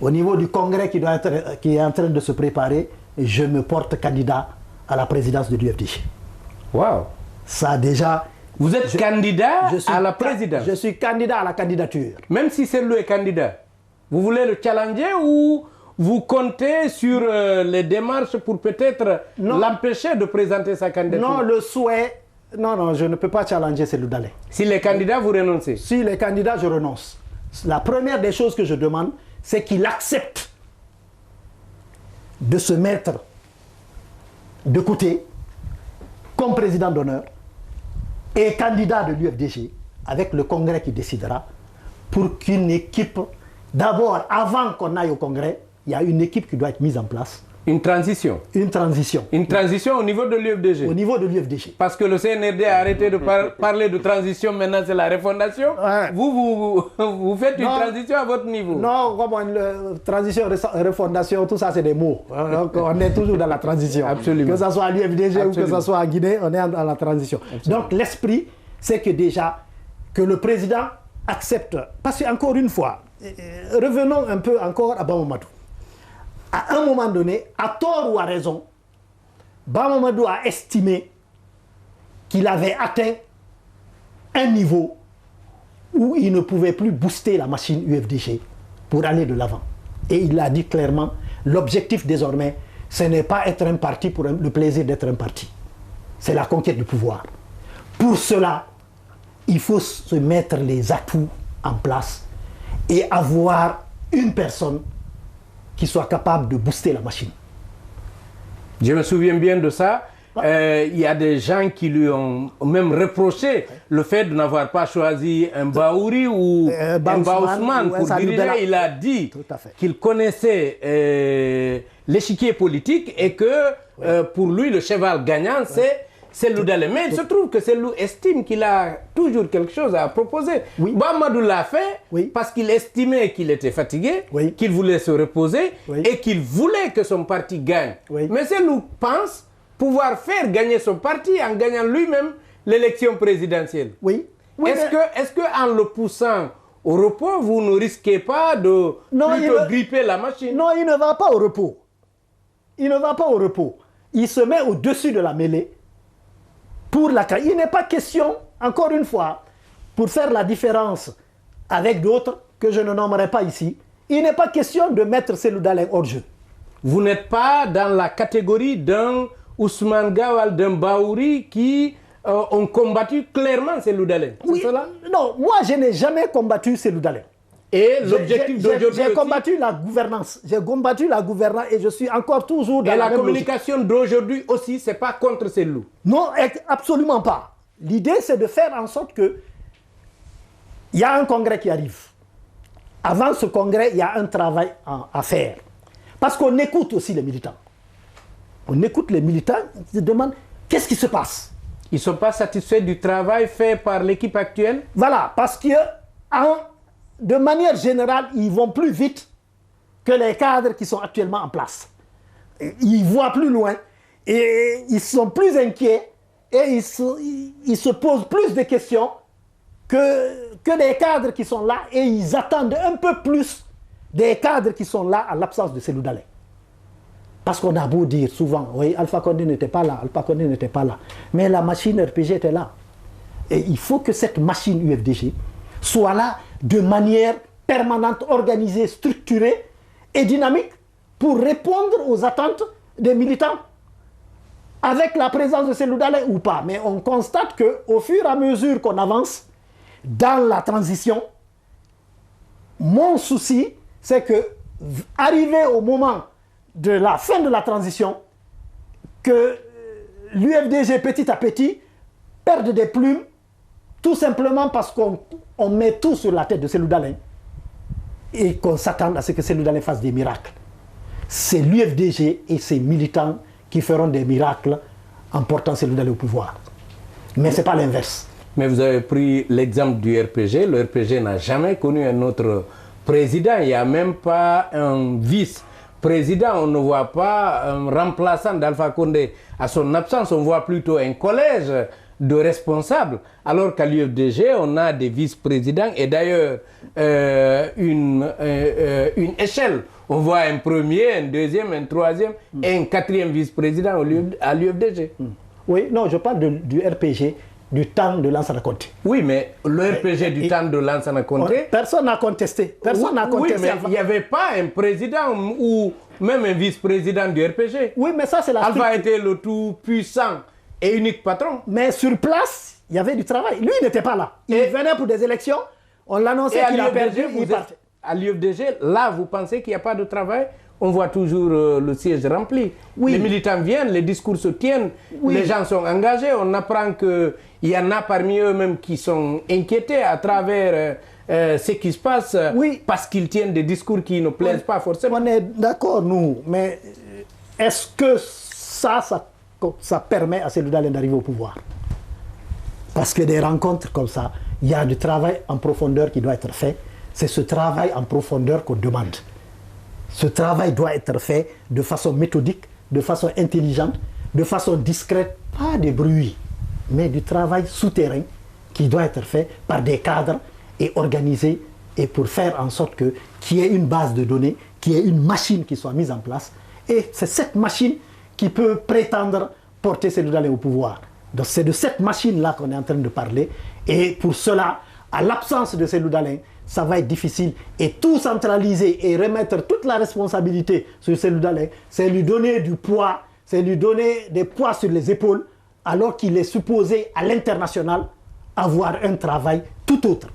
au niveau du congrès qui est en train de se préparer, je me porte candidat à la présidence de l'UFDG. Waouh! Ça déjà... Vous êtes candidat à la présidence? Je suis candidat à la candidature. Même si c'est lui est candidat, vous voulez le challenger ou vous comptez sur les démarches pour peut-être l'empêcher de présenter sa candidature? Non, le souhait... Non, je ne peux pas challenger Cellou Dalein. S'il est candidat, vous renoncez? Si les candidats, je renonce. La première des choses que je demande, c'est qu'il accepte de se mettre de côté comme président d'honneur et candidat de l'UFDG avec le congrès qui décidera pour qu'une équipe, d'abord, avant qu'on aille au congrès, il y a une équipe qui doit être mise en place. Une transition? Une transition. Une transition au niveau de l'UFDG? Au niveau de l'UFDG. Parce que le CNRD a arrêté de parler de transition, maintenant c'est la refondation. Ouais. Vous faites une transition à votre niveau? Non, transition, refondation, tout ça c'est des mots. Donc on est toujours dans la transition. Absolument. Que ce soit à l'UFDG ou que ce soit en Guinée, on est dans la transition. Absolument. Donc l'esprit, c'est que déjà, que le président accepte. Parce qu'encore une fois, revenons un peu encore à Bamamadou. À un moment donné, à tort ou à raison, Bamamadou a estimé qu'il avait atteint un niveau où il ne pouvait plus booster la machine UFDG pour aller de l'avant. Et il a dit clairement, l'objectif désormais, ce n'est pas être un parti pour le plaisir d'être un parti. C'est la conquête du pouvoir. Pour cela, il faut se mettre les atouts en place et avoir une personne qui soit capable de booster la machine. Je me souviens bien de ça. Il y a des gens qui lui ont même reproché le fait de n'avoir pas choisi un Baouri ou un Baousman pour diriger. Il a dit qu'il connaissait l'échiquier politique et que pour lui, le cheval gagnant, c'est Cellou Dalein. Mais il se trouve que Cellou estime qu'il a toujours quelque chose à proposer. Bamamadou l'a fait parce qu'il estimait qu'il était fatigué, qu'il voulait se reposer et qu'il voulait que son parti gagne. Mais Cellou pense pouvoir faire gagner son parti en gagnant lui-même l'élection présidentielle. Est-ce que en le poussant au repos, vous ne risquez pas de plutôt gripper la machine? Non, il ne va pas au repos. Il ne va pas au repos. Il se met au-dessus de la mêlée. Il n'est pas question, encore une fois, pour faire la différence avec d'autres que je ne nommerai pas ici, il n'est pas question de mettre Cellou Dalein hors jeu. Vous n'êtes pas dans la catégorie d'un Ousmane Gawal, d'un Baouri qui ont combattu clairement Cellou Dalein. Oui, non, moi je n'ai jamais combattu Cellou Dalein. Et l'objectif d'aujourd'hui, j'ai combattu la gouvernance. J'ai combattu la gouvernance et je suis encore toujours dans la communication d'aujourd'hui aussi, c'est pas contre Cellou. Non, absolument pas. L'idée, c'est de faire en sorte que il y a un congrès qui arrive. Avant ce congrès, il y a un travail à faire. Parce qu'on écoute aussi les militants. On écoute les militants, ils se demandent qu'est-ce qui se passe. Ils ne sont pas satisfaits du travail fait par l'équipe actuelle? Voilà, parce que de manière générale, ils vont plus vite que les cadres qui sont actuellement en place. Ils voient plus loin et ils sont plus inquiets et ils se posent plus de questions que les cadres qui sont là et ils attendent un peu plus des cadres qui sont là à l'absence de Cellou Dalein. Parce qu'on a beau dire souvent, oui, Alpha Condé n'était pas là, Alpha Condé n'était pas là. Mais la machine RPG était là. Et il faut que cette machine UFDG soit là de manière permanente, organisée, structurée et dynamique pour répondre aux attentes des militants. Avec la présence de Cellou Dalein ou pas. Mais on constate qu'au fur et à mesure qu'on avance dans la transition, mon souci, c'est que arrivé au moment de la fin de la transition, que l'UFDG petit à petit perde des plumes, tout simplement parce qu'on met tout sur la tête de Cellou Dalein et qu'on s'attend à ce que Cellou Dalein fasse des miracles. C'est l'UFDG et ses militants qui feront des miracles en portant Cellou Dalein au pouvoir. Mais ce n'est pas l'inverse. Mais vous avez pris l'exemple du RPG. Le RPG n'a jamais connu un autre président. Il n'y a même pas un vice-président. On ne voit pas un remplaçant d'Alpha Condé à son absence. On voit plutôt un collège de responsables, alors qu'à l'UFDG, on a des vice-présidents et d'ailleurs une échelle. On voit un premier, un deuxième, un troisième et un quatrième vice-président à l'UFDG. Oui, non, je parle du RPG, du temps de Lansana Conté. Oui, mais le RPG du temps de Lansana Conté... Personne n'a contesté. Personne n'a contesté. Oui, mais il n'y avait pas un président ou même un vice-président du RPG. Oui, mais ça, c'est la Alpha était le tout puissant et unique patron. Mais sur place, il y avait du travail. Lui, il n'était pas là. Il venait pour des élections. On l'annonçait qu'il a perdu, il partait. À l'UFDG, là, vous pensez qu'il n'y a pas de travail? On voit toujours le siège rempli. Oui. Les militants viennent, les discours se tiennent, les gens sont engagés. On apprend qu'il y en a parmi eux-mêmes qui sont inquiétés à travers ce qui se passe parce qu'ils tiennent des discours qui ne plaisent pas forcément. On est d'accord, nous, mais est-ce que ça permet à Cellou Dalein d'arriver au pouvoir? Parce que des rencontres comme ça, il y a du travail en profondeur qui doit être fait. C'est ce travail en profondeur qu'on demande. Ce travail doit être fait de façon méthodique, de façon intelligente, de façon discrète, pas de bruit, mais du travail souterrain qui doit être fait par des cadres et organisé et pour faire en sorte qu'il y ait une base de données, qu'il y ait une machine qui soit mise en place. Et c'est cette machine qui peut prétendre porter Cellou Dalein au pouvoir. Donc c'est de cette machine-là qu'on est en train de parler. Et pour cela, à l'absence de Cellou Dalein, ça va être difficile. Et tout centraliser et remettre toute la responsabilité sur Cellou Dalein, c'est lui donner du poids, c'est lui donner des poids sur les épaules, alors qu'il est supposé à l'international avoir un travail tout autre.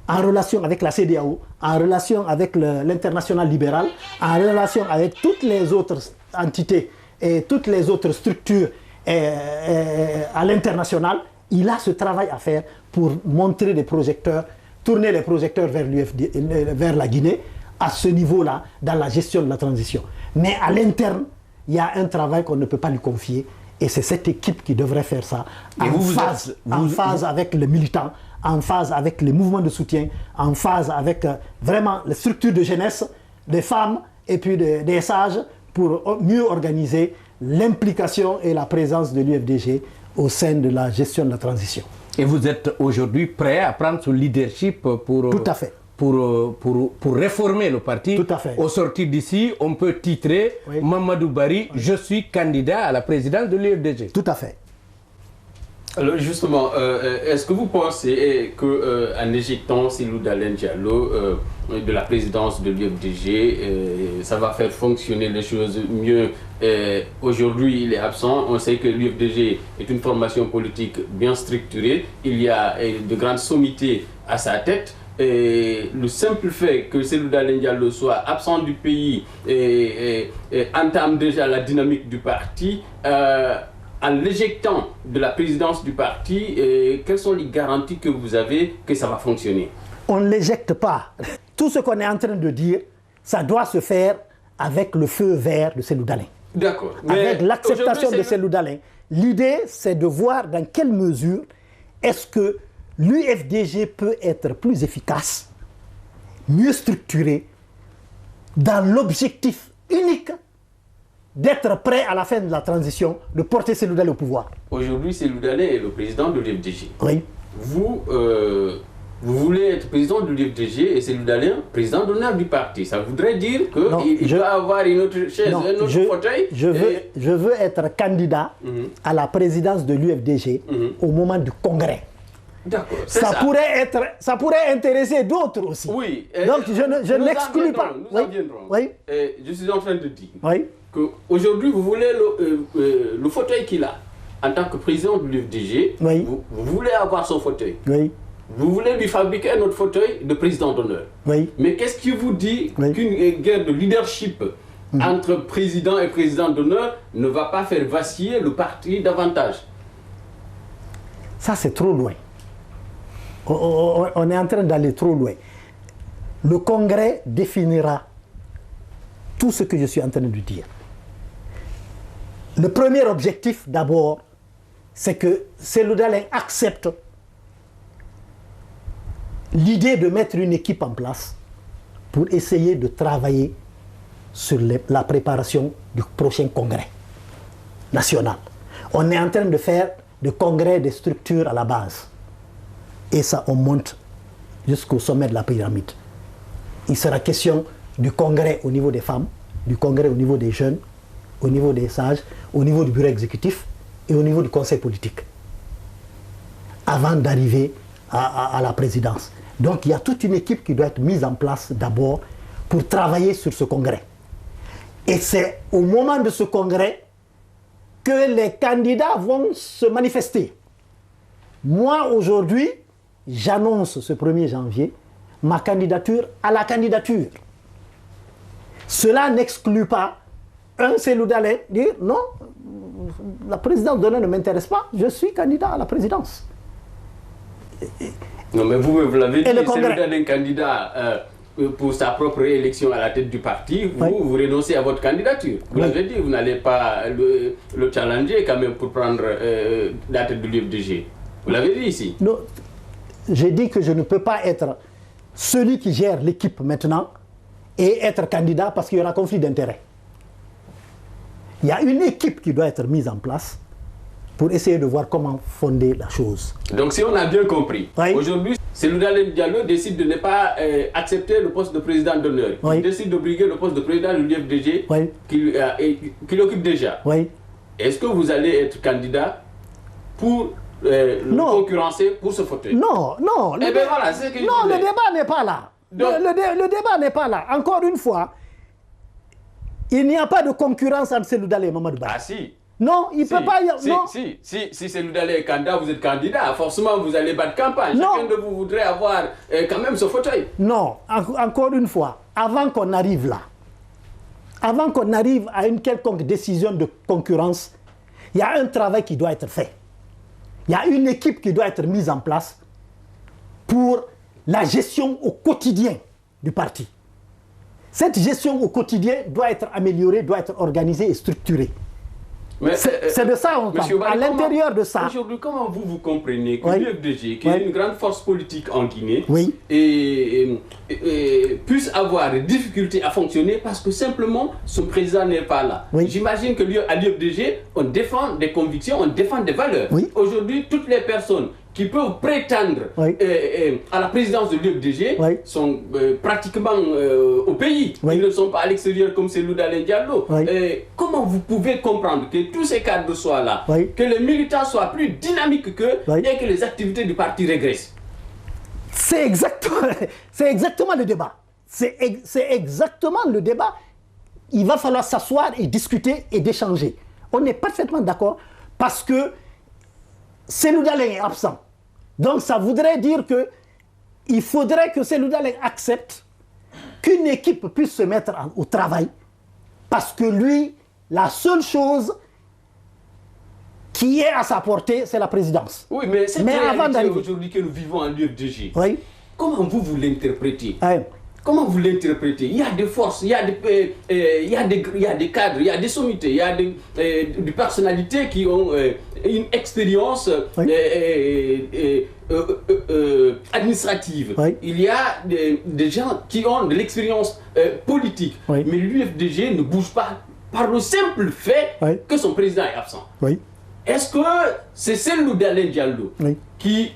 En relation avec la CEDEAO, en relation avec l'international libéral, en relation avec toutes les autres entités et toutes les autres structures à l'international, il a ce travail à faire pour montrer des projecteurs, tourner les projecteurs vers la Guinée, à ce niveau-là, dans la gestion de la transition. Mais à l'interne, il y a un travail qu'on ne peut pas lui confier, et c'est cette équipe qui devrait faire ça, en phase avec les militants, en phase avec les mouvements de soutien, en phase avec vraiment les structures de jeunesse, des femmes et puis des sages, pour mieux organiser l'implication et la présence de l'UFDG au sein de la gestion de la transition. Et vous êtes aujourd'hui prêt à prendre ce leadership pour... Tout à fait. Pour réformer le parti. Tout à fait. Au sortir d'ici, on peut titrer Mamadou Barry, je suis candidat à la présidence de l'UFDG. Tout à fait. Alors justement, est-ce que vous pensez qu'en éjectant Cellou Dalein Diallo de la présidence de l'UFDG, ça va faire fonctionner les choses mieux? Aujourd'hui, il est absent. On sait que l'UFDG est une formation politique bien structurée. Il y a de grandes sommités à sa tête. Et le simple fait que Cellou Dalein Diallo soit absent du pays entame déjà la dynamique du parti. En l'éjectant de la présidence du parti, quelles sont les garanties que vous avez que ça va fonctionner? On ne l'éjecte pas. Tout ce qu'on est en train de dire, ça doit se faire avec le feu vert de Cellou Dalein. D'accord. Avec l'acceptation de Cellou Dalein. L'idée, c'est de voir dans quelle mesure est-ce que l'UFDG peut être plus efficace, mieux structuré, dans l'objectif unique d'être prêt à la fin de la transition, de porter Cellou Dalein au pouvoir. Aujourd'hui, Cellou Dalein est le président de l'UFDG. Oui. Vous voulez être président de l'UFDG et Cellou Dalein président d'honneur du parti. Ça voudrait dire qu'il doit avoir une autre chaise, un autre fauteuil. Je veux être candidat à la présidence de l'UFDG au moment du congrès. D'accord. Ça pourrait intéresser d'autres aussi. Oui. Donc je n'exclus pas. Nous en viendrons. Oui. Je suis en train de dire qu'aujourd'hui, vous voulez le fauteuil qu'il a en tant que président de l'UFDG. Oui. Vous voulez avoir son fauteuil. Oui. Vous voulez lui fabriquer un autre fauteuil de président d'honneur. Oui. Mais qu'est-ce qui vous dit qu'une guerre de leadership entre président et président d'honneur ne va pas faire vaciller le parti davantage? Ça, c'est trop loin. On est en train d'aller trop loin. Le Congrès définira tout ce que je suis en train de dire. Le premier objectif, d'abord, c'est que Cellou Dalein accepte l'idée de mettre une équipe en place pour essayer de travailler sur la préparation du prochain congrès national. On est en train de faire de congrès des structures à la base. Et ça, on monte jusqu'au sommet de la pyramide. Il sera question du congrès au niveau des femmes, du congrès au niveau des jeunes, au niveau des sages, au niveau du bureau exécutif et au niveau du conseil politique, avant d'arriver à la présidence. Donc il y a toute une équipe qui doit être mise en place d'abord pour travailler sur ce congrès. Et c'est au moment de ce congrès que les candidats vont se manifester. Moi, aujourd'hui, j'annonce ce 1er janvier ma candidature à la candidature. Cela n'exclut pas un Cellou Dalein dire non, la présidence donnée ne m'intéresse pas, je suis candidat à la présidence. Non, mais vous l'avez dit, Cellou Dalein candidat pour sa propre élection à la tête du parti, vous renoncez à votre candidature. Vous l'avez dit, vous n'allez pas le challenger quand même pour prendre la tête de l'UFDG. Vous l'avez dit ici. Non, j'ai dit que je ne peux pas être celui qui gère l'équipe maintenant et être candidat parce qu'il y aura conflit d'intérêts. Il y a une équipe qui doit être mise en place pour essayer de voir comment fonder la chose. Donc si on a bien compris, aujourd'hui, Cellou Dalein Diallo décide de ne pas accepter le poste de président d'honneur. Il décide de briguer le poste de président de l'UFDG qu'il occupe déjà. Est-ce que vous allez être candidat pour le concurrencer pour ce fauteuil? Non, non. Eh bien voilà, c'est ce que je disais. Le débat n'est pas là. Le débat n'est pas là. Encore une fois, il n'y a pas de concurrence entre Cellou Dalein et Mamadou Ba. Ah si. Non, il ne peut pas y avoir... Si Cellou Dalein est candidat, vous êtes candidat, forcément vous allez battre campagne. Non. Chacun de vous voudrait avoir quand même ce fauteuil. Non, encore une fois, avant qu'on arrive là, avant qu'on arrive à une quelconque décision de concurrence, il y a un travail qui doit être fait. Il y a une équipe qui doit être mise en place pour la gestion au quotidien du parti. Cette gestion au quotidien doit être améliorée, doit être organisée et structurée. C'est de ça on parle. À l'intérieur de ça... Aujourd'hui, comment vous comprenez que l'UFDG, qui est une grande force politique en Guinée, puisse avoir des difficultés à fonctionner parce que simplement son président n'est pas là? J'imagine que à l'UFDG, on défend des convictions, on défend des valeurs. Aujourd'hui, toutes les personnes qui peuvent prétendre à la présidence de l'UFDG sont pratiquement au pays. Ils ne sont pas à l'extérieur comme Cellou Dalein Diallo. Comment vous pouvez comprendre que tous ces cadres soient là, que les militants soient plus dynamiques qu'eux et que les activités du parti régressent? C'est exactement le débat. C'est exactement le débat. Il va falloir s'asseoir et discuter et d'échanger. On est parfaitement d'accord parce que Cellou Dalein est absent. Donc ça voudrait dire qu'il faudrait que Cellou Dalein accepte qu'une équipe puisse se mettre au travail parce que lui, la seule chose qui est à sa portée, c'est la présidence. Oui, mais cette réalité aujourd'hui que nous vivons en l'UFDG, comment vous l'interprétez? Comment vous l'interprétez? Il y a des forces, il y a des cadres, il y a des sommités, il y a des personnalités qui ont une expérience administrative. Il y a des gens qui ont de l'expérience politique. Mais l'UFDG ne bouge pas par le simple fait que son président est absent. Est-ce que c'est Cellou Dalein Diallo qui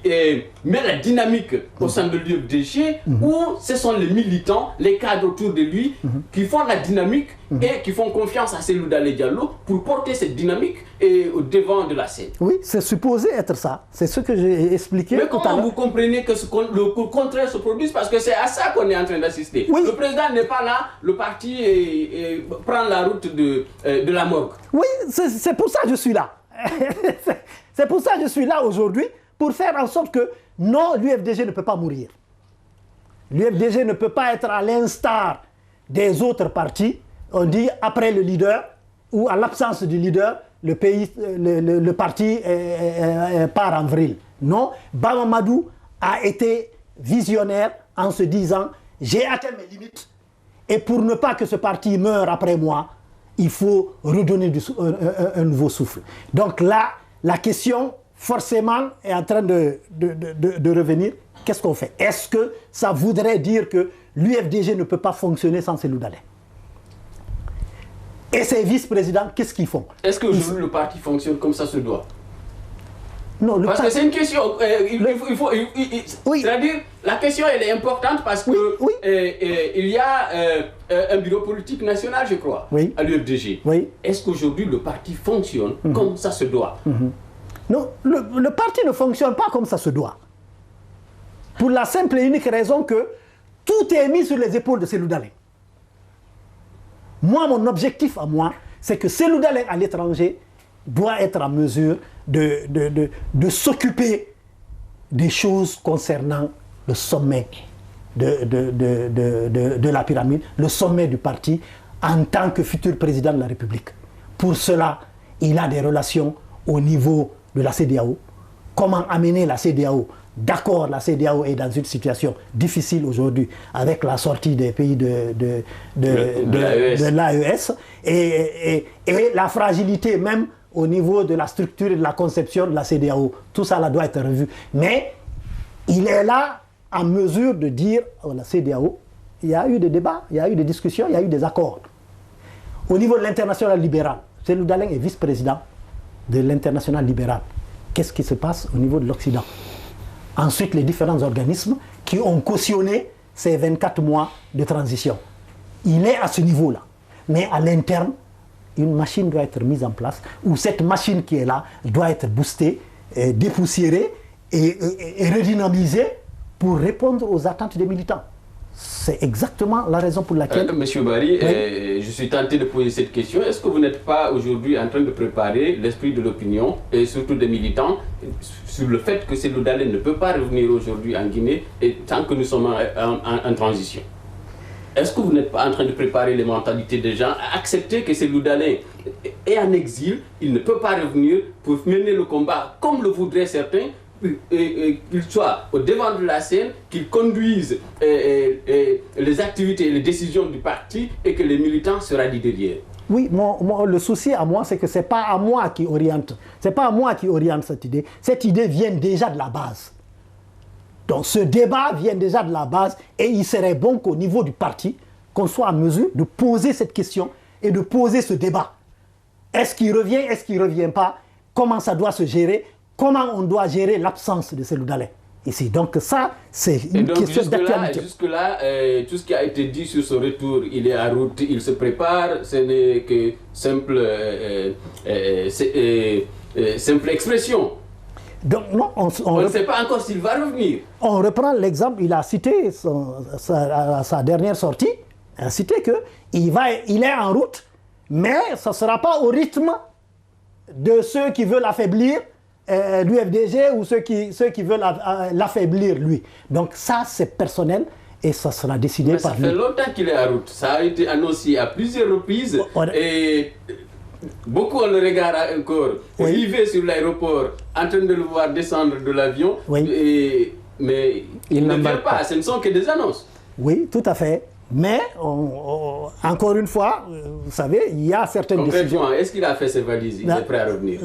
met la dynamique au sein de l'UFDG ou ce sont les militants, les cadres autour de lui qui font la dynamique et qui font confiance à Cellou Dalein Diallo pour porter cette dynamique au devant de la scène? Oui, c'est supposé être ça. C'est ce que j'ai expliqué. Mais comment vous comprenez que le contraire se produise? Parce que c'est à ça qu'on est en train d'assister. Le président n'est pas là, le parti prend la route de la morgue. Oui, c'est pour ça que je suis là. C'est pour ça que je suis là aujourd'hui, pour faire en sorte que non, l'UFDG ne peut pas mourir. L'UFDG ne peut pas être à l'instar des autres partis. On dit après le leader, ou à l'absence du leader, le parti part en vrille. Non, Mamadou a été visionnaire en se disant « j'ai atteint mes limites et pour ne pas que ce parti meure après moi, il faut redonner un nouveau souffle. » Donc là, la question, forcément, est en train de revenir. Qu'est-ce qu'on fait? Est-ce que ça voudrait dire que l'UFDG ne peut pas fonctionner sans Cellou Dalein? Et ses vice-présidents, qu'est-ce qu'ils font? Est-ce qu'aujourd'hui le parti fonctionne comme ça se doit? Non, parce que c'est une question. Oui. C'est-à-dire, la question elle est importante parce que il y a un bureau politique national, je crois, à l'UFDG. Oui. Est-ce qu'aujourd'hui le parti fonctionne comme ça se doit? Non, le parti ne fonctionne pas comme ça se doit. Pour la simple et unique raison que tout est mis sur les épaules de Cellou Dalein. Moi, mon objectif à moi, c'est que Cellou Dalein à l'étranger doit être en mesure de s'occuper des choses concernant le sommet de la pyramide, le sommet du parti, en tant que futur président de la République. Pour cela, il a des relations au niveau de la CEDEAO. Comment amener la CEDEAO? D'accord, la CEDEAO est dans une situation difficile aujourd'hui avec la sortie des pays de l'AES et la fragilité même au niveau de la structure et de la conception de la CEDEAO. Tout ça là doit être revu. Mais il est là en mesure de dire à la CEDEAO, il y a eu des débats, il y a eu des discussions, il y a eu des accords. Au niveau de l'international libéral, Cellou Dalein est vice-président de l'international libéral. Qu'est-ce qui se passe au niveau de l'Occident? Ensuite, les différents organismes qui ont cautionné ces 24 mois de transition. Il est à ce niveau-là. Mais à l'interne, une machine doit être mise en place, où cette machine qui est là doit être boostée, dépoussiérée et redynamisée pour répondre aux attentes des militants. C'est exactement la raison pour laquelle... Monsieur Barry, je suis tenté de poser cette question. Est-ce que vous n'êtes pas aujourd'hui en train de préparer l'esprit de l'opinion et surtout des militants sur le fait que Cellou Dalein ne peut pas revenir aujourd'hui en Guinée et tant que nous sommes en transition? Est-ce que vous n'êtes pas en train de préparer les mentalités des gens à accepter que Cellou Dalein est en exil, il ne peut pas revenir pour mener le combat comme le voudraient certains, qu'il soit au devant de la scène, qu'il conduise les activités et les décisions du parti et que les militants se rallient derrière? Oui, le souci à moi, c'est que ce n'est pas à moi qui oriente. Ce n'est pas à moi qui oriente cette idée. Cette idée vient déjà de la base. Donc ce débat vient déjà de la base et il serait bon qu'au niveau du parti, qu'on soit en mesure de poser cette question et de poser ce débat. Est-ce qu'il revient, est-ce qu'il ne revient pas? Comment ça doit se gérer? Comment on doit gérer l'absence de Cellou Dalein ici? Donc ça, c'est une question d'actualité. Jusque-là, tout ce qui a été dit sur ce retour, il est en route, il se prépare, ce n'est que simple expression. Donc, non, on ne sait pas encore s'il va revenir. On reprend l'exemple, il a cité sa dernière sortie, il a cité qu'il est en route, mais ce ne sera pas au rythme de ceux qui veulent affaiblir l'UFDG ou ceux qui veulent l'affaiblir lui. Donc ça, c'est personnel et ça sera décidé par lui. Ça fait longtemps qu'il est en route. Ça a été annoncé à plusieurs reprises et beaucoup on le regarde encore. Arrivé sur l'aéroport, en train de le voir descendre de l'avion, mais il ne vient pas. Ce ne sont que des annonces. Oui, tout à fait. Mais, encore une fois, vous savez, il y a certaines décisions. Est-ce qu'il a fait ses valises? Il est prêt à revenir?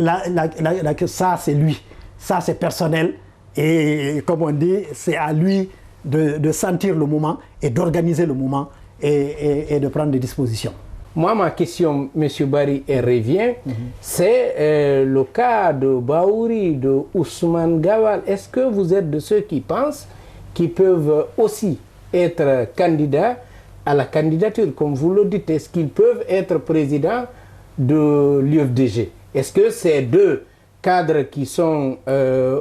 Ça, c'est lui. Ça, c'est personnel. Et comme on dit, c'est à lui de sentir le moment et d'organiser le moment et de prendre des dispositions. Moi, ma question, M. Barry, elle revient. C'est le cas de Bahouri, de Ousmane Gawal. Est-ce que vous êtes de ceux qui pensent qu'ils peuvent aussi être candidats à la candidature, comme vous le dites? Est-ce qu'ils peuvent être présidents de l'UFDG? Est-ce que ces deux cadres qui sont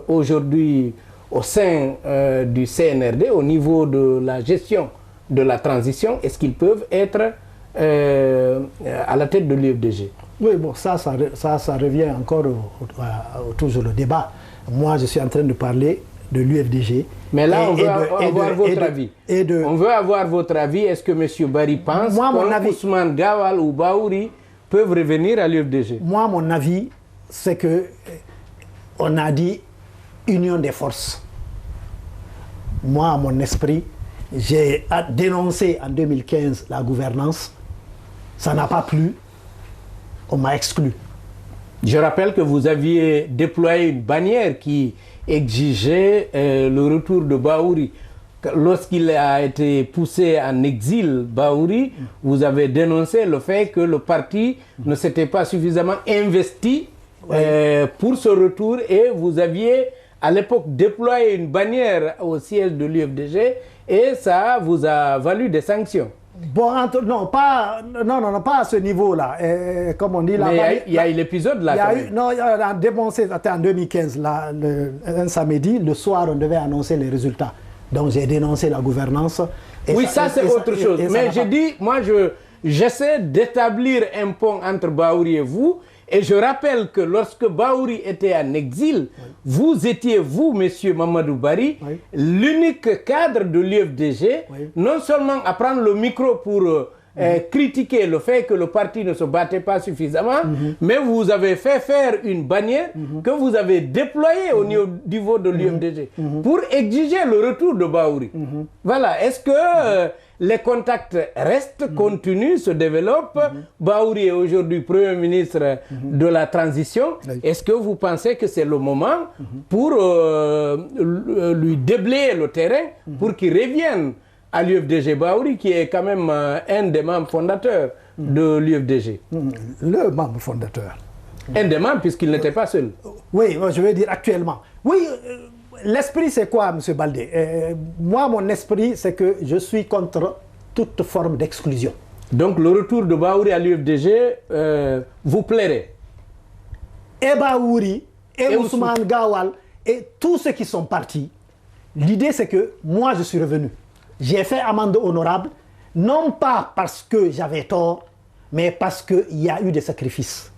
aujourd'hui au sein du CNRD, au niveau de la gestion de la transition, est-ce qu'ils peuvent être à la tête de l'UFDG? Oui, bon, ça revient encore toujours au débat. Moi, je suis en train de parler de l'UFDG. Mais là, on veut avoir votre avis. On veut avoir votre avis. Est-ce que M. Barry pense que Ousmane Gawal ou Bahouri peuvent revenir à l'UFDG? Moi, mon avis, c'est que on a dit union des forces. Moi, à mon esprit, j'ai dénoncé en 2015 la gouvernance. Ça n'a pas plu. On m'a exclu. Je rappelle que vous aviez déployé une bannière qui exigeait le retour de Bahouri. Lorsqu'il a été poussé en exil, Bahouri, vous avez dénoncé le fait que le parti ne s'était pas suffisamment investi pour ce retour, et vous aviez à l'époque déployé une bannière au siège de l'UFDG et ça vous a valu des sanctions. Bon, non, pas à ce niveau-là. Comme on dit, il y a eu l'épisode là. Non, il a dénoncé, en 2015, un samedi, le soir, on devait annoncer les résultats. Donc j'ai dénoncé la gouvernance. Oui, ça c'est autre chose. Mais j'ai dit, moi j'essaie d'établir un pont entre Bahouri et vous. Et je rappelle que lorsque Bahouri était en exil, vous étiez, vous, monsieur Mamadou Barry, l'unique cadre de l'UFDG, non seulement à prendre le micro pour critiquer le fait que le parti ne se battait pas suffisamment, mais vous avez fait faire une bannière que vous avez déployée au niveau de l'UFDG pour exiger le retour de Bahouri. Voilà. Est-ce que les contacts restent, continuent, se développent? Bahouri est aujourd'hui Premier ministre de la transition. Est-ce que vous pensez que c'est le moment pour lui déblayer le terrain pour qu'il revienne à l'UFDG? Bahouri qui est quand même un des membres fondateurs de l'UFDG. Le membre fondateur. Un des membres puisqu'il n'était pas seul. Oui, je veux dire actuellement. Oui, l'esprit c'est quoi, M. Baldé? Moi, mon esprit c'est que je suis contre toute forme d'exclusion. Donc le retour de Bahouri à l'UFDG vous plairait? Et Bahouri, et Ousmane Gawal, et tous ceux qui sont partis, l'idée c'est que moi je suis revenu. J'ai fait amende honorable, non pas parce que j'avais tort, mais parce qu'il y a eu des sacrifices.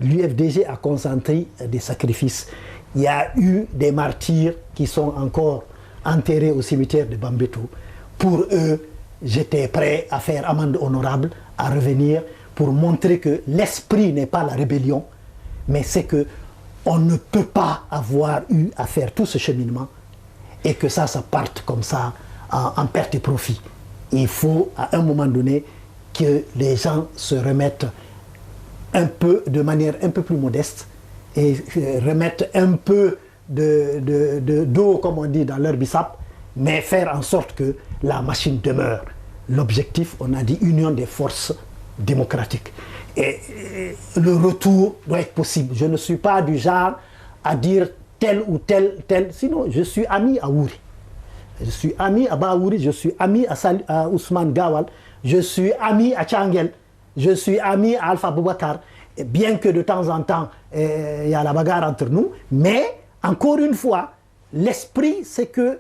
L'UFDG a consenti des sacrifices. Il y a eu des martyrs qui sont encore enterrés au cimetière de Bambeto. Pour eux, j'étais prêt à faire amende honorable, à revenir pour montrer que l'esprit n'est pas la rébellion, mais c'est que on ne peut pas avoir eu à faire tout ce cheminement et que ça parte comme ça en perte et profit. Il faut à un moment donné que les gens se remettent un peu, de manière un peu plus modeste, et remettre un peu d'eau, comme on dit, dans leur bissap, mais faire en sorte que la machine demeure. L'objectif, on a dit, union des forces démocratiques. Et le retour doit être possible. Je ne suis pas du genre à dire tel ou tel, sinon je suis ami à Ouri. Je suis ami à Bahouri, je suis ami à Ousmane Gawal, je suis ami à Tchangel, je suis ami à Alpha Boubacar. Bien que de temps en temps, il y a la bagarre entre nous, mais encore une fois, l'esprit, c'est que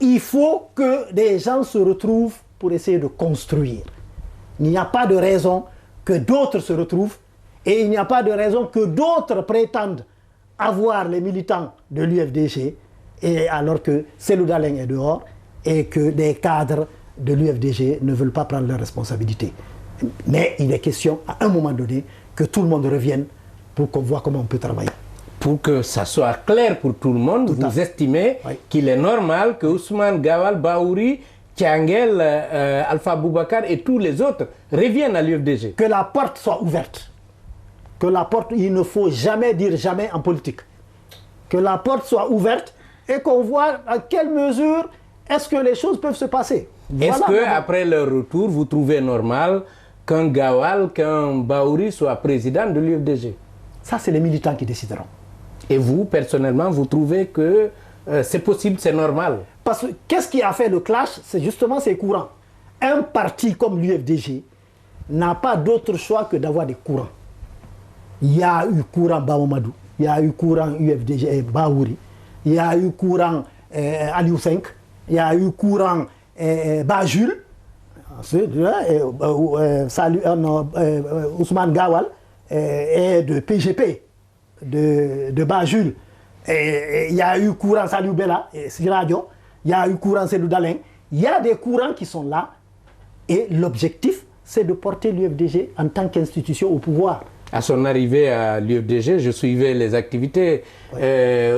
il faut que des gens se retrouvent pour essayer de construire. Il n'y a pas de raison que d'autres se retrouvent et il n'y a pas de raison que d'autres prétendent avoir les militants de l'UFDG, et alors que Cellou Dalein est dehors et que des cadres de l'UFDG ne veulent pas prendre leurs responsabilités. Mais il est question, à un moment donné, que tout le monde revienne pour qu'on voit comment on peut travailler. Pour que ça soit clair pour tout le monde, vous estimez qu'il est normal que Ousmane Gawal, Bahouri, Tchangel, Alpha Boubacar et tous les autres reviennent à l'UFDG? Que la porte soit ouverte. Que la porte, il ne faut jamais dire jamais en politique. Que la porte soit ouverte et qu'on voit à quelle mesure est-ce que les choses peuvent se passer. Est-ce qu'après leur retour, vous trouvez normal qu'un Gawal, qu'un Bahouri soit président de l'UFDG? Ça, c'est les militants qui décideront. Et vous, personnellement, vous trouvez que c'est possible, c'est normal? Parce que qu'est-ce qui a fait le clash? C'est justement ces courants. Un parti comme l'UFDG n'a pas d'autre choix que d'avoir des courants. Il y a eu courant Bahomadou, il y a eu courant UFDG et Bahouri, il y a eu courant Aliou 5, il y a eu courant Bajul, Ousmane Gawal et de PGP, de Bajul. Et il y a eu courant Saliou Bella et Siradio, il y a eu courant Cellou Dalein. Il y a des courants qui sont là et l'objectif, c'est de porter l'UFDG en tant qu'institution au pouvoir. À son arrivée à l'UFDG, je suivais les activités.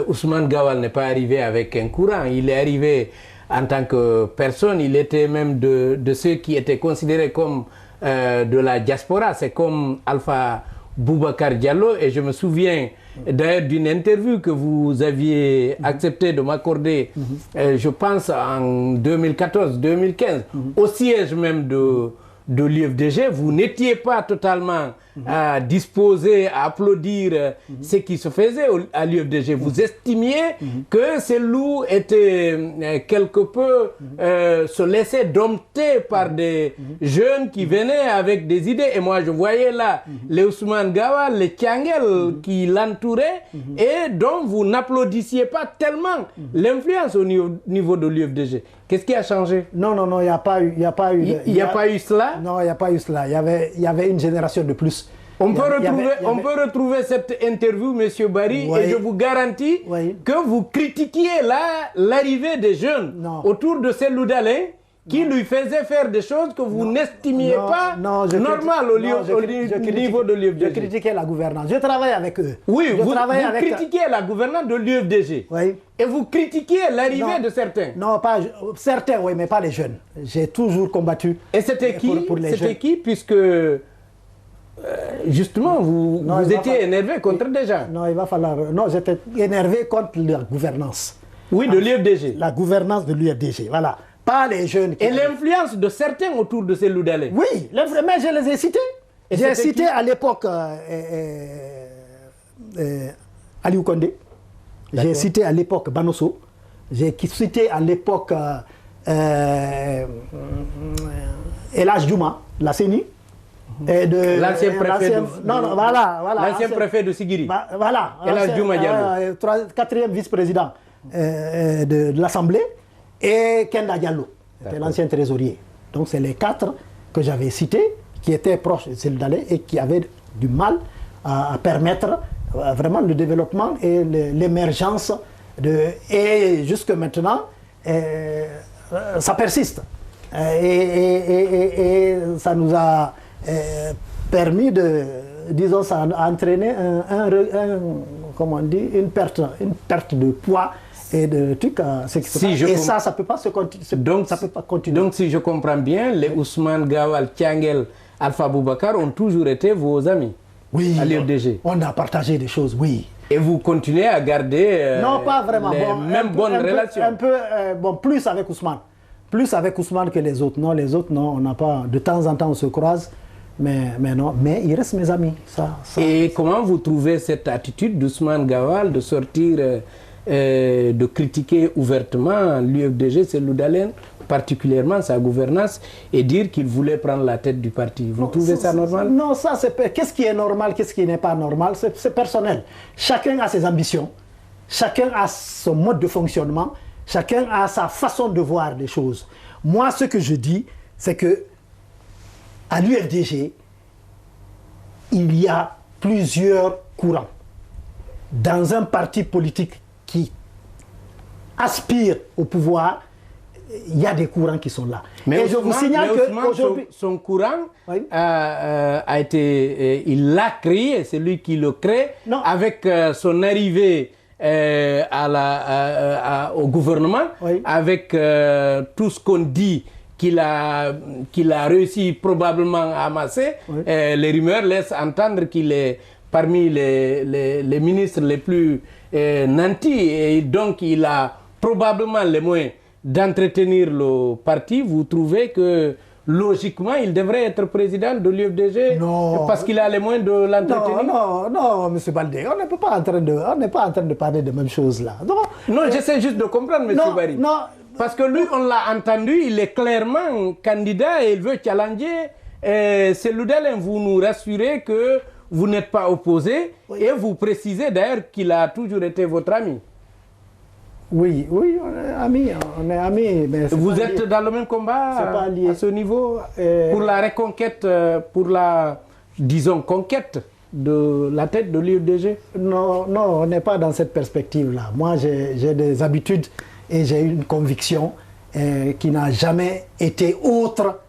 Ousmane Gawal n'est pas arrivé avec un courant, il est arrivé en tant que personne, il était même de ceux qui étaient considérés comme de la diaspora. C'est comme Alpha Boubacar Diallo, et je me souviens d'ailleurs d'une interview que vous aviez accepté de m'accorder, je pense en 2014-2015, au siège même de l'UFDG. Vous n'étiez pas totalement à disposer, à applaudir ce qui se faisait à l'UFDG. Vous estimiez que Cellou était quelque peu se laisser dompter par des jeunes qui venaient avec des idées. Et moi, je voyais là les Ousmane Gawal, les Tiangel qui l'entouraient et dont vous n'applaudissiez pas tellement l'influence au niveau de l'UFDG. Qu'est-ce qui a changé? Non, il n'y a pas eu... Il n'y a pas eu cela? Non, il n'y a pas eu cela. Il y avait une génération de plus. On peut retrouver cette interview, M. Barry, et je vous garantis que vous critiquiez l'arrivée des jeunes autour de Cellou Dalein qui lui faisait faire des choses que vous n'estimiez pas normales au niveau de l'UFDG. Je critiquais la gouvernance. Je travaille avec eux. Oui, vous critiquiez la gouvernance de l'UFDG. Oui. Et vous critiquiez l'arrivée de certains. Non, pas certains, oui, mais pas les jeunes. J'ai toujours combattu. Et c'était qui pour les jeunes. C'était qui, puisque justement, vous étiez énervé contre des gens. Non, il va falloir... Non, j'étais énervé contre la gouvernance. Oui, de l'UFDG. La gouvernance de l'UFDG, voilà. Pas les jeunes. Et l'influence de certains autour de Cellou Dalein. Oui, mais je les ai cités. J'ai cité à l'époque Aliou Condé. J'ai cité à l'époque Banosso. J'ai cité à l'époque El Hadj Diouma, la CENI. L'ancien préfet l'ancien préfet de Sigiri. Voilà. El Hadj Diouma Diallo. 4e vice-président de l'Assemblée. Et Kenda Diallo, c'était l'ancien trésorier. Donc c'est les 4 que j'avais cités, qui étaient proches de Cellou Dalein et qui avaient du mal à permettre vraiment le développement et l'émergence et jusque maintenant, ça persiste. Et ça nous a permis de, disons, ça a entraîné comment on dit, une perte de poids et de trucs. Et ça peut pas continuer. Donc si je comprends bien, les Ousmane Gawal, Tiangel, Alpha Boubacar ont toujours été vos amis. Oui, à l'UFDG. On a partagé des choses, oui. Et vous continuez à garder non, pas vraiment. les mêmes bonnes relations. Plus avec Ousmane. Plus avec Ousmane que les autres. Non, les autres, non, on n'a pas. De temps en temps, on se croise. Mais non, mais ils restent mes amis. Et comment vous trouvez cette attitude d'Ousmane Gawal de sortir, de critiquer ouvertement l'UFDG, Cellou Dalein, particulièrement sa gouvernance, et dire qu'il voulait prendre la tête du parti? Vous trouvez ça normal? Non, ça c'est... Qu'est-ce qui est normal, qu'est-ce qui n'est pas normal? C'est personnel. Chacun a ses ambitions, chacun a son mode de fonctionnement, chacun a sa façon de voir les choses. Moi, ce que je dis, c'est que à l'UFDG, il y a plusieurs courants. Dans un parti politique qui aspire au pouvoir, il y a des courants qui sont là. Mais et je vous signale que son courant a été, il l'a créé, c'est lui qui le crée, avec son arrivée au gouvernement, avec tout ce qu'on dit qu'il a réussi probablement à amasser. Les rumeurs laissent entendre qu'il est parmi les ministres les plus nantis, et donc il a probablement les moyens d'entretenir le parti. Vous trouvez que logiquement il devrait être président de l'UFDG parce qu'il a les moyens de l'entretenir? Non, M. Baldé, on n'est pas en train de parler de même chose là. Non, j'essaie juste de comprendre, M. Barry. Parce que lui, on l'a entendu, il est clairement candidat et il veut challenger. Cellou Dalein, vous nous rassurez que vous n'êtes pas opposé, et vous précisez d'ailleurs qu'il a toujours été votre ami. Oui, on est amis. Mais vous êtes dans le même combat à ce niveau pour la reconquête, pour la, disons, conquête de la tête de l'UFDG? Non, on n'est pas dans cette perspective-là. Moi, j'ai des habitudes et j'ai une conviction qui n'a jamais été autre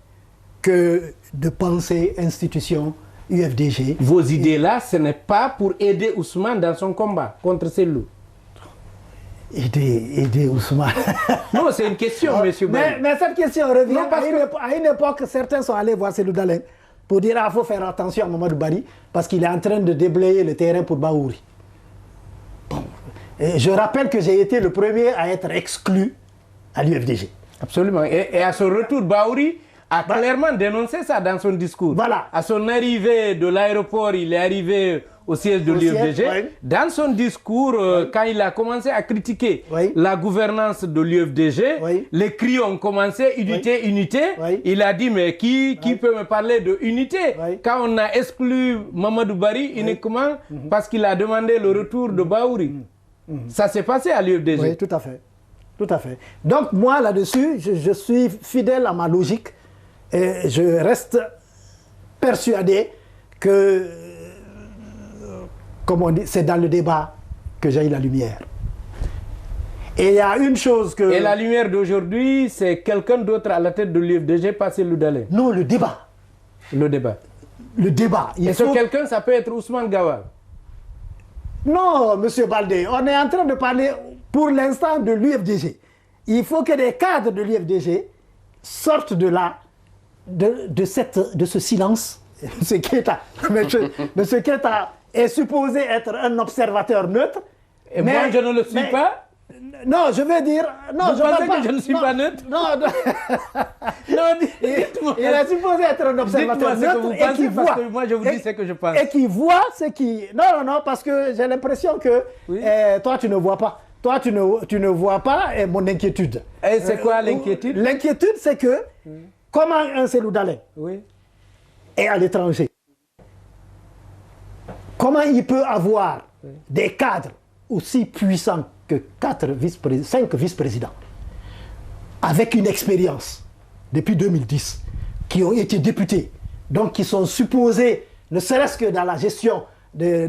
que de penser institution UFDG. Vos idées-là, ce n'est pas pour aider Ousmane dans son combat contre Cellou? Aider Ousmane. Non, c'est une question, monsieur Barry. Mais cette question revient à une époque, certains sont allés voir Cellou Dalein pour dire qu'il faut faire attention à Mamadou Barry parce qu'il est en train de déblayer le terrain pour Bahouri. Bon. Et je rappelle que j'ai été le premier à être exclu à l'UFDG. Absolument. Et à son retour, Bahouri a clairement dénoncé ça dans son discours. Voilà. À son arrivée de l'aéroport, il est arrivé au siège de l'UFDG. Oui. Dans son discours, quand il a commencé à critiquer Oui. la gouvernance de l'UFDG, Oui. les cris ont commencé, unité, unité. Oui. Il a dit, mais qui peut me parler de unité Oui. quand on a exclu Mamadou Bari uniquement parce qu'il a demandé le retour de Baouri. Ça s'est passé à l'UFDG. Oui, tout à fait. Tout à fait. Donc, moi, là-dessus, je suis fidèle à ma logique et je reste persuadé que, comme on dit, c'est dans le débat que j'ai eu la lumière. Et il y a une chose que... Et la lumière d'aujourd'hui, c'est quelqu'un d'autre à la tête de l'UFDG, pas Cellou Dalein. Non, le débat. Le débat. Le débat. Et ce quelqu'un, ça peut être Ousmane Gawal. Non, monsieur Baldé, on est en train de parler pour l'instant de l'UFDG. Il faut que des cadres de l'UFDG sortent de là, de ce silence. M. Keïta est supposé être un observateur neutre. Et moi, je ne le suis pas. Non, je veux dire... Non, vous pensez que je ne suis pas neutre? Non, dites-moi. Il est supposé être un observateur neutre et qui voit... Parce que moi, je vous dis ce que je pense. Et qui voit ce qui... Non, parce que j'ai l'impression que toi, tu ne vois pas. Toi, tu ne vois pas mon inquiétude. Et c'est quoi l'inquiétude? L'inquiétude, c'est que comment un Cellou Dalein est à l'étranger, comment il peut avoir des cadres aussi puissants que 5 vice-présidents, avec une expérience depuis 2010, qui ont été députés, donc qui sont supposés, ne serait-ce que dans la gestion de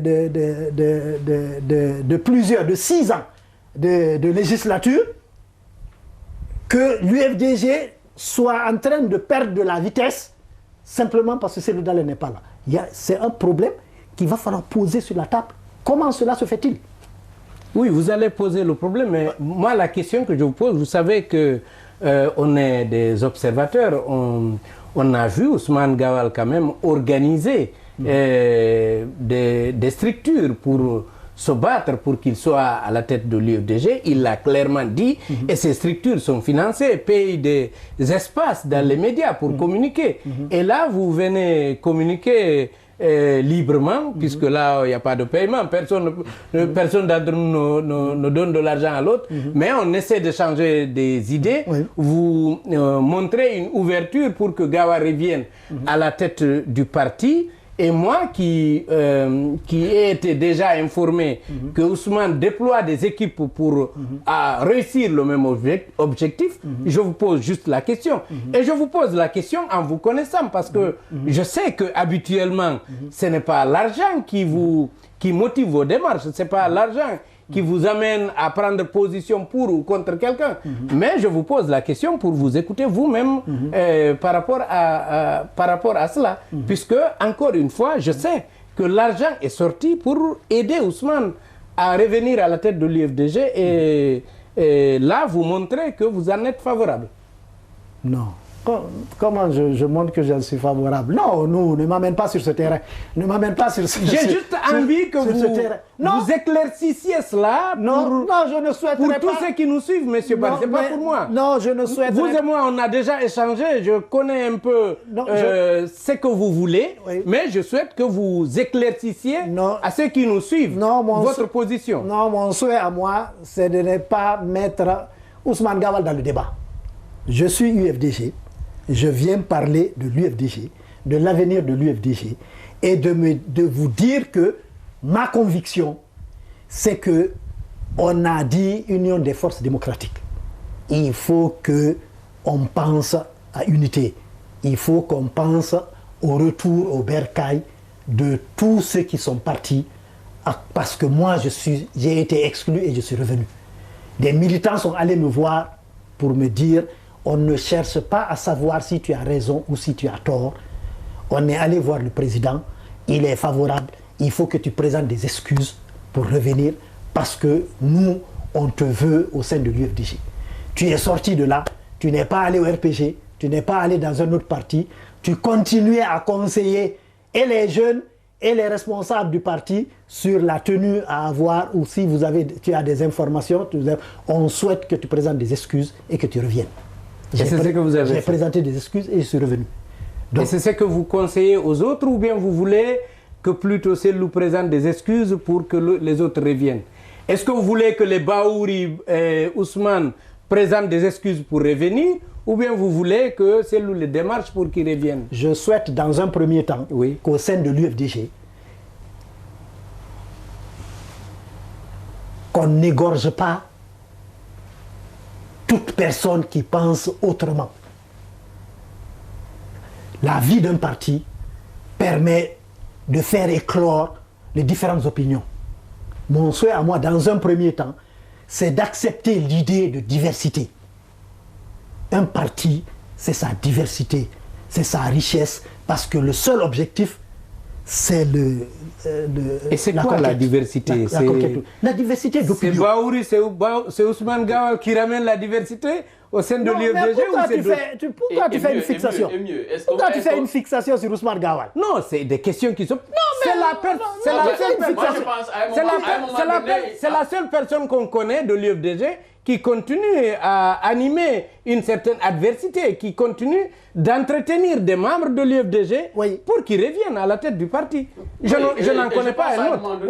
6 ans de législature, que l'UFDG soit en train de perdre de la vitesse simplement parce que Cellou Dalein n'est pas là. C'est un problème qu'il va falloir poser sur la table. Comment cela se fait-il? Oui, vous allez poser le problème, mais moi, la question que je vous pose, vous savez que on est des observateurs, on a vu Ousmane Gawal quand même organiser des structures pour se battre pour qu'il soit à la tête de l'UFDG. Il l'a clairement dit, et ces structures sont financées, payent des espaces dans les médias pour communiquer. Et là, vous venez communiquer librement, puisque là, il n'y a pas de paiement. Personne d'entre nous ne donne de l'argent à l'autre, mais on essaie de changer des idées. Vous montrez une ouverture pour que Gawal revienne à la tête du parti. Et moi qui ai été déjà informé que Ousmane déploie des équipes pour réussir le même objectif, je vous pose juste la question. Et je vous pose la question en vous connaissant, parce que je sais que habituellement, ce n'est pas l'argent qui motive vos démarches, ce n'est pas l'argent qui vous amène à prendre position pour ou contre quelqu'un. Mais je vous pose la question pour vous écouter vous-même par rapport à cela. Puisque, encore une fois, je sais que l'argent est sorti pour aider Ousmane à revenir à la tête de l'UFDG et là, vous montrez que vous en êtes favorable. Non. Comment je montre que je suis favorable? Non, ne m'amène pas sur ce terrain. Ne m'amène pas sur ce terrain. J'ai juste envie que vous éclaircissiez cela non, je ne souhaiterais pour pas. tous ceux qui nous suivent, monsieur Bal. C'est pas pour moi. Non, je ne souhaiterais pas. Vous et moi, on a déjà échangé. Je connais un peu ce que vous voulez, mais je souhaite que vous éclaircissiez à ceux qui nous suivent votre position. Non, mon souhait à moi, c'est de ne pas mettre Ousmane Gawal dans le débat. Je suis UFDG. Je viens parler de l'UFDG, de l'avenir de l'UFDG, et de vous dire que ma conviction, c'est que on a dit union des forces démocratiques. Il faut qu'on pense à unité. Il faut qu'on pense au retour au bercail de tous ceux qui sont partis, parce que moi, j'ai été exclu et je suis revenu. Des militants sont allés me voir pour me dire: on ne cherche pas à savoir si tu as raison ou si tu as tort. On est allé voir le président, il est favorable, il faut que tu présentes des excuses pour revenir parce que nous, on te veut au sein de l'UFDG. Tu es sorti de là, tu n'es pas allé au RPG, tu n'es pas allé dans un autre parti, tu continuais à conseiller et les jeunes et les responsables du parti sur la tenue à avoir, ou si tu as des informations, on souhaite que tu présentes des excuses et que tu reviennes. Et c'est ce que vous avez fait. J'ai présenté des excuses et je suis revenu. Donc, et c'est ce que vous conseillez aux autres ou bien vous voulez que plutôt Cellou présente des excuses pour que les autres reviennent? Est-ce que vous voulez que les Bahouri et Ousmane présentent des excuses pour revenir ou bien vous voulez que Cellou les démarche pour qu'ils reviennent? Je souhaite dans un premier temps qu'au sein de l'UFDG, qu'on n'égorge pas toute personne qui pense autrement. La vie d'un parti permet de faire éclore les différentes opinions. Mon souhait à moi, dans un premier temps, c'est d'accepter l'idée de diversité. Un parti, c'est sa diversité, c'est sa richesse, parce que le seul objectif, c'est Et c'est quoi la diversité? La diversité d'opinion. C'est Ousmane Gawal qui ramène la diversité au sein de l'UFDG ou c'est pourquoi tu fais une fixation? Pourquoi tu fais une fixation sur Ousmane Gawal? Non, c'est des questions qui sont... C'est la seule personne qu'on connaît de l'UFDG qui continue à animer une certaine adversité, qui continue d'entretenir des membres de l'UFDG pour qu'ils reviennent à la tête du parti. Je n'en connais pas un autre.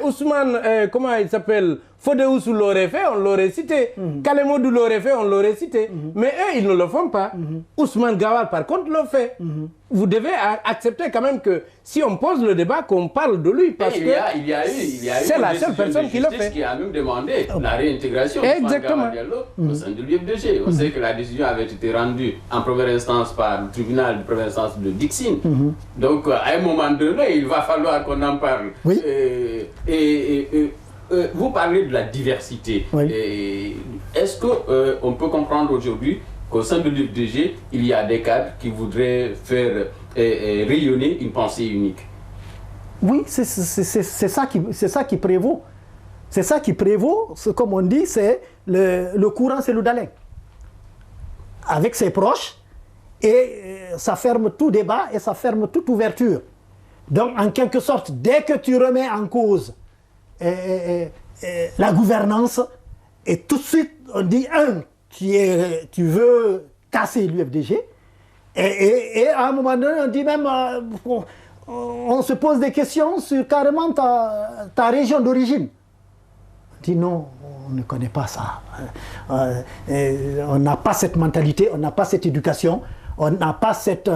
Ousmane, comment il s'appelle? Fodé Oussou l'aurait fait, on l'aurait cité. Kalemodou l'aurait fait, on l'aurait cité. Mais eux, ils ne le font pas. Ousmane Gawal, par contre, le fait. Vous devez accepter quand même que si on pose le débat, qu'on parle de lui. Parce que c'est la seule personne qui le fait. Qui a même demandé la réintégration au sein de l'UFDG. On sait que la décision avait été rendue en première instance par le tribunal de première instance de Dixine. Donc, à un moment donné, il va falloir qu'on en parle. Vous parlez de la diversité. Est-ce qu'on peut comprendre aujourd'hui qu'au sein de l'UFDG, il y a des cadres qui voudraient faire rayonner une pensée unique? Oui, c'est ça qui prévaut. C'est ça qui prévaut. Comme on dit, c'est le courant Cellou Dalein. Avec ses proches, et ça ferme tout débat et ça ferme toute ouverture. Donc, en quelque sorte, dès que tu remets en cause la gouvernance, et tout de suite, on dit, tu veux casser l'UFDG, et à un moment donné, on dit même, on se pose des questions sur carrément ta région d'origine. On dit non, on ne connaît pas ça. On n'a pas cette mentalité, on n'a pas cette éducation, on n'a pas cette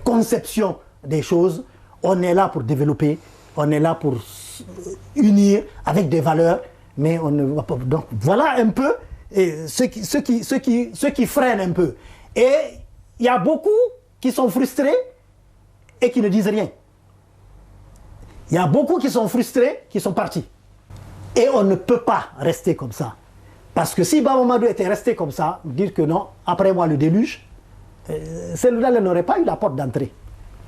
conception des choses. On est là pour développer, on est là pour unir avec des valeurs, mais on ne va pas. Donc voilà un peu ce qui freine un peu. Et il y a beaucoup qui sont frustrés et qui ne disent rien. Il y a beaucoup qui sont frustrés, qui sont partis. Et on ne peut pas rester comme ça. Parce que si Bamamadou était resté comme ça, dire que non, après moi le déluge, celui-là n'aurait pas eu la porte d'entrée.